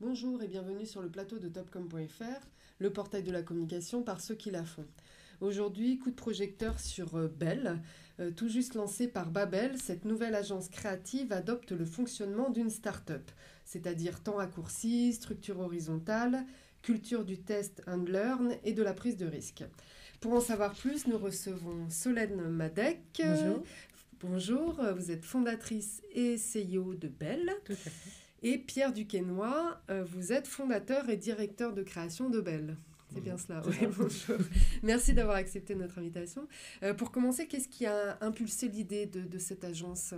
Bonjour et bienvenue sur le plateau de topcom.fr, le portail de la communication par ceux qui la font. Aujourd'hui, coup de projecteur sur Bell. Tout juste lancée par Babel, cette nouvelle agence créative adopte le fonctionnement d'une start-up, c'est-à-dire temps raccourci, structure horizontale, culture du test and learn et de la prise de risque. Pour en savoir plus, nous recevons Solène Madec. Bonjour. Bonjour, vous êtes fondatrice et CEO de Bell. Tout à fait. Et Pierre Duquesnoy, vous êtes fondateur et directeur de création de Bell. C'est bien cela, oui, bonjour. Merci d'avoir accepté notre invitation. Pour commencer, qu'est-ce qui a impulsé l'idée de cette agence ?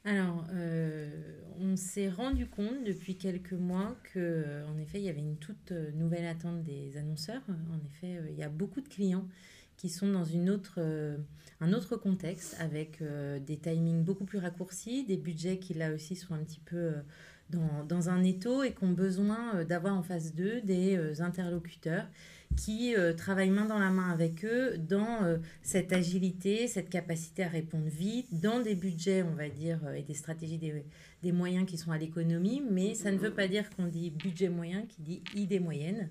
Alors, on s'est rendu compte depuis quelques mois qu'en effet, il y avait une toute nouvelle attente des annonceurs. En effet, il y a beaucoup de clients qui sont dans un autre contexte avec des timings beaucoup plus raccourcis, des budgets qui là aussi sont un petit peu dans un étau et qui ont besoin d'avoir en face d'eux des interlocuteurs qui travaillent main dans la main avec eux dans cette agilité, cette capacité à répondre vite, dans des budgets, on va dire, et des stratégies, des moyens qui sont à l'économie, mais ça ne veut pas dire qu'on dit budget moyen, qui dit idée moyenne.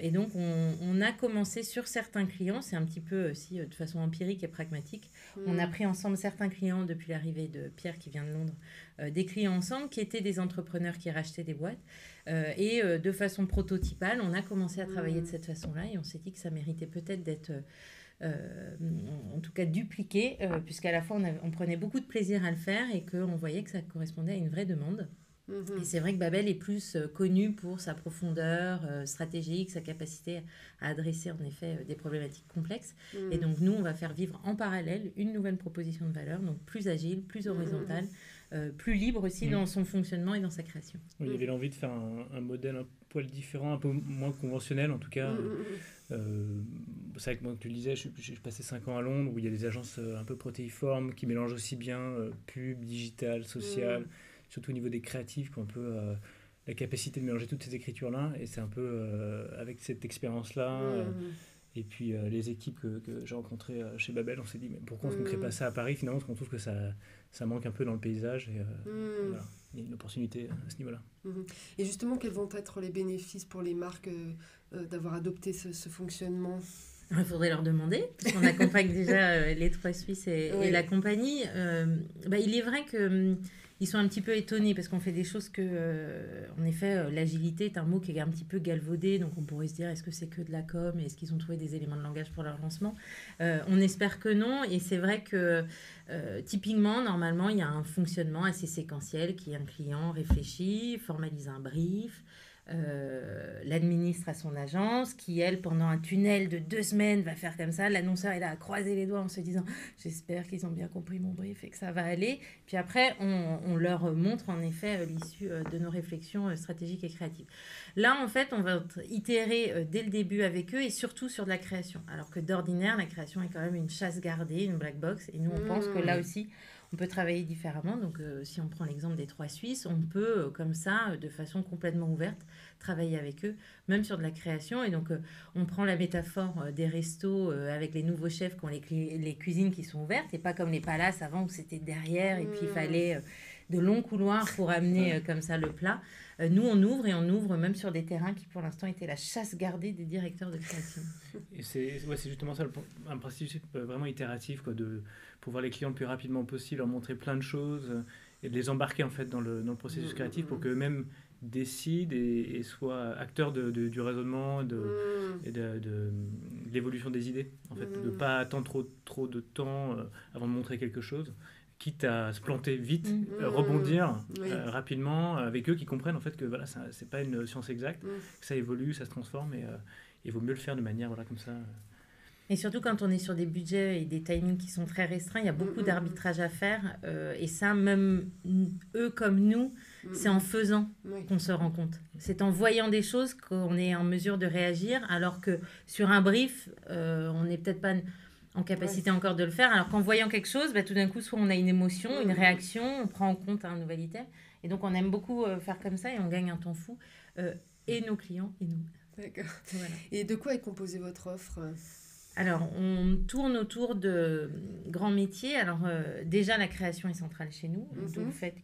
Et donc, on a commencé sur certains clients, c'est un petit peu aussi de façon empirique et pragmatique. On a pris ensemble certains clients depuis l'arrivée de Pierre qui vient de Londres, des clients ensemble qui étaient des entrepreneurs qui rachetaient des boîtes. Et de façon prototypale, on a commencé à travailler de cette façon-là et on s'est dit que ça méritait peut-être d'être, en tout cas, dupliqué, puisqu'à la fois, on prenait beaucoup de plaisir à le faire et qu'on voyait que ça correspondait à une vraie demande. Et c'est vrai que Babel est plus connu pour sa profondeur stratégique, sa capacité à adresser en effet des problématiques complexes. Et donc nous, on va faire vivre en parallèle une nouvelle proposition de valeur, donc plus agile, plus horizontale, plus libre aussi dans son fonctionnement et dans sa création. Oui, il y avait l'envie de faire un modèle un poil différent, un peu moins conventionnel en tout cas. C'est vrai que moi, tu le disais, j'ai passé 5 ans à Londres où il y a des agences un peu protéiformes qui mélangent aussi bien pub, digital, social, surtout au niveau des créatifs, qui ont un peu la capacité de mélanger toutes ces écritures-là. Et c'est un peu avec cette expérience-là. Et puis les équipes que j'ai rencontrées chez Babel, on s'est dit mais pourquoi on ne crée pas ça à Paris finalement, parce qu'on trouve que ça manque un peu dans le paysage. Et voilà, il y a une opportunité à ce niveau-là. Et justement, quels vont être les bénéfices pour les marques d'avoir adopté ce fonctionnement ? Il faudrait leur demander, parce qu'on accompagne déjà les Trois Suisses et la compagnie. Il est vrai qu'ils sont un petit peu étonnés, parce qu'on fait des choses en effet, l'agilité est un mot qui est un petit peu galvaudé, donc on pourrait se dire, est-ce que c'est que de la com, est-ce qu'ils ont trouvé des éléments de langage pour leur lancement ? On espère que non, et c'est vrai que typiquement, normalement, il y a un fonctionnement assez séquentiel, qui est un client réfléchi, formalise un brief, l'administre à son agence qui, elle, pendant un tunnel de 2 semaines va faire comme ça. L'annonceur est là à croiser les doigts en se disant j'espère qu'ils ont bien compris mon brief et que ça va aller. Puis après, on leur montre en effet l'issue de nos réflexions stratégiques et créatives. Là, en fait, on va itérer dès le début avec eux et surtout sur de la création. Alors que d'ordinaire, la création est quand même une chasse gardée, une black box. Et nous, on pense que là aussi, on peut travailler différemment. Donc, si on prend l'exemple des Trois Suisses, on peut, comme ça, de façon complètement ouverte, travailler avec eux, même sur de la création. Et donc, on prend la métaphore des restos avec les nouveaux chefs qui ont les cuisines qui sont ouvertes, et pas comme les palaces avant où c'était derrière, et puis il fallait de longs couloirs pour amener comme ça le plat. Nous, on ouvre même sur des terrains qui, pour l'instant, étaient la chasse gardée des directeurs de création. Et c'est justement ça, un principe vraiment itératif, quoi, pour voir les clients le plus rapidement possible, leur montrer plein de choses et de les embarquer en fait dans le processus créatif pour qu'eux-mêmes décident et soient acteurs du raisonnement et de l'évolution des idées. En fait, de ne pas attendre trop de temps avant de montrer quelque chose, quitte à se planter vite, rebondir rapidement avec eux qui comprennent en fait que voilà, c'est pas une science exacte, que ça évolue, ça se transforme et il vaut mieux le faire de manière voilà, comme ça. Et surtout quand on est sur des budgets et des timings qui sont très restreints, il y a beaucoup d'arbitrage à faire. Et ça, même eux comme nous, c'est en faisant qu'on se rend compte. C'est en voyant des choses qu'on est en mesure de réagir, alors que sur un brief, on n'est peut-être pas en capacité encore de le faire. Alors qu'en voyant quelque chose, tout d'un coup, soit on a une émotion, une réaction, on prend en compte un nouvel item. Et donc, on aime beaucoup faire comme ça et on gagne un temps fou. Et nos clients et nous. D'accord. Voilà. Et de quoi est composée votre offre ? Alors, on tourne autour de grands métiers. Alors, déjà, la création est centrale chez nous, d'où le fait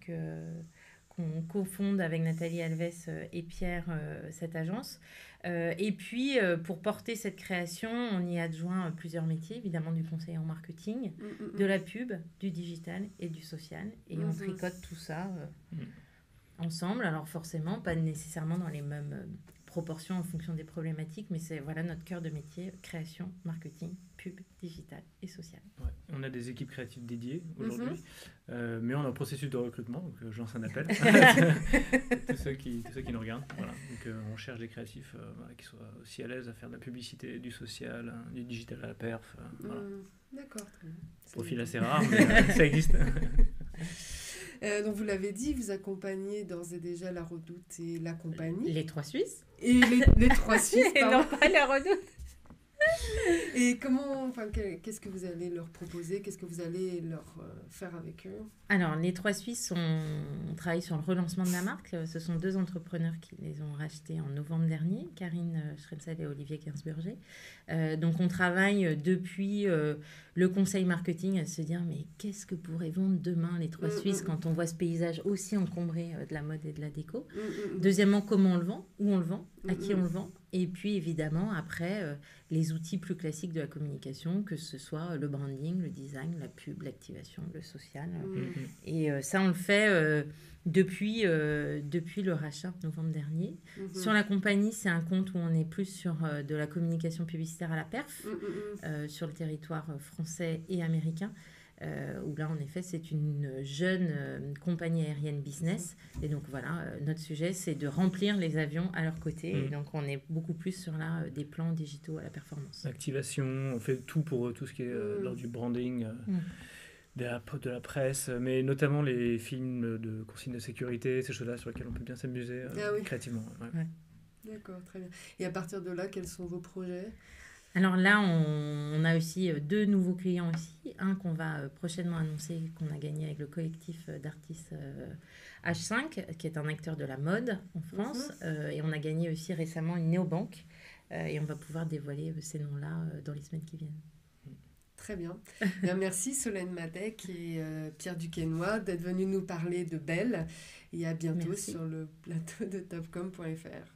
qu'on cofonde avec Nathalie Alves et Pierre cette agence. Et puis, pour porter cette création, on y adjoint plusieurs métiers, évidemment du conseil en marketing, de la pub, du digital et du social. Et on tricote tout ça ensemble. Alors forcément, pas nécessairement dans les mêmes proportions en fonction des problématiques, mais c'est voilà notre cœur de métier, création, marketing, pub, digital et social. Ouais, on a des équipes créatives dédiées aujourd'hui, mais on est en processus de recrutement, donc je lance un appel tous ceux qui nous regardent. Voilà. Donc, on cherche des créatifs qui soient aussi à l'aise à faire de la publicité, du social, du digital à la perf. Voilà. D'accord. Profil assez rare, mais ça existe. Donc vous l'avez dit, vous accompagnez d'ores et déjà La Redoute et la compagnie. Les 3 Suisses. Et les 3 Suisses, et non pas La Redoute. Et qu'est-ce que vous allez leur proposer? Qu'est-ce que vous allez leur faire avec eux? Alors, les 3 Suisses, on travaille sur le relancement de la marque. Ce sont 2 entrepreneurs qui les ont rachetés en novembre dernier, Karine Schrenzel et Olivier Gainsberger. Donc, on travaille depuis le conseil marketing à se dire, mais qu'est-ce que pourraient vendre demain les 3 Suisses quand on voit ce paysage aussi encombré de la mode et de la déco. Deuxièmement, comment on le vend, où on le vend, à qui on le vend. Et puis, évidemment, après, les outils plus classiques de la communication, que ce soit le branding, le design, la pub, l'activation, le social. Et ça, on le fait depuis le rachat, novembre dernier. Sur la compagnie, c'est un compte où on est plus sur de la communication publicitaire à la perf, sur le territoire français et américain. Où là, en effet, c'est une jeune compagnie aérienne business. Et donc, voilà, notre sujet, c'est de remplir les avions à leur côté. Et donc, on est beaucoup plus sur des plans digitaux à la performance. Activation, on fait tout pour tout ce qui est lors du branding, de la presse, mais notamment les films de consignes de sécurité, ces choses-là sur lesquelles on peut bien s'amuser créativement. Ouais. D'accord, très bien. Et à partir de là, quels sont vos projets ? Alors là, on a aussi 2 nouveaux clients aussi. Un qu'on va prochainement annoncer, qu'on a gagné avec le collectif d'artistes H5, qui est un acteur de la mode en France. Et on a gagné aussi récemment une néobanque. Et on va pouvoir dévoiler ces noms-là dans les semaines qui viennent. Très bien. Bien, merci Solène Madec et Pierre Duquesnoy d'être venus nous parler de Belle. Et à bientôt sur le plateau de topcom.fr.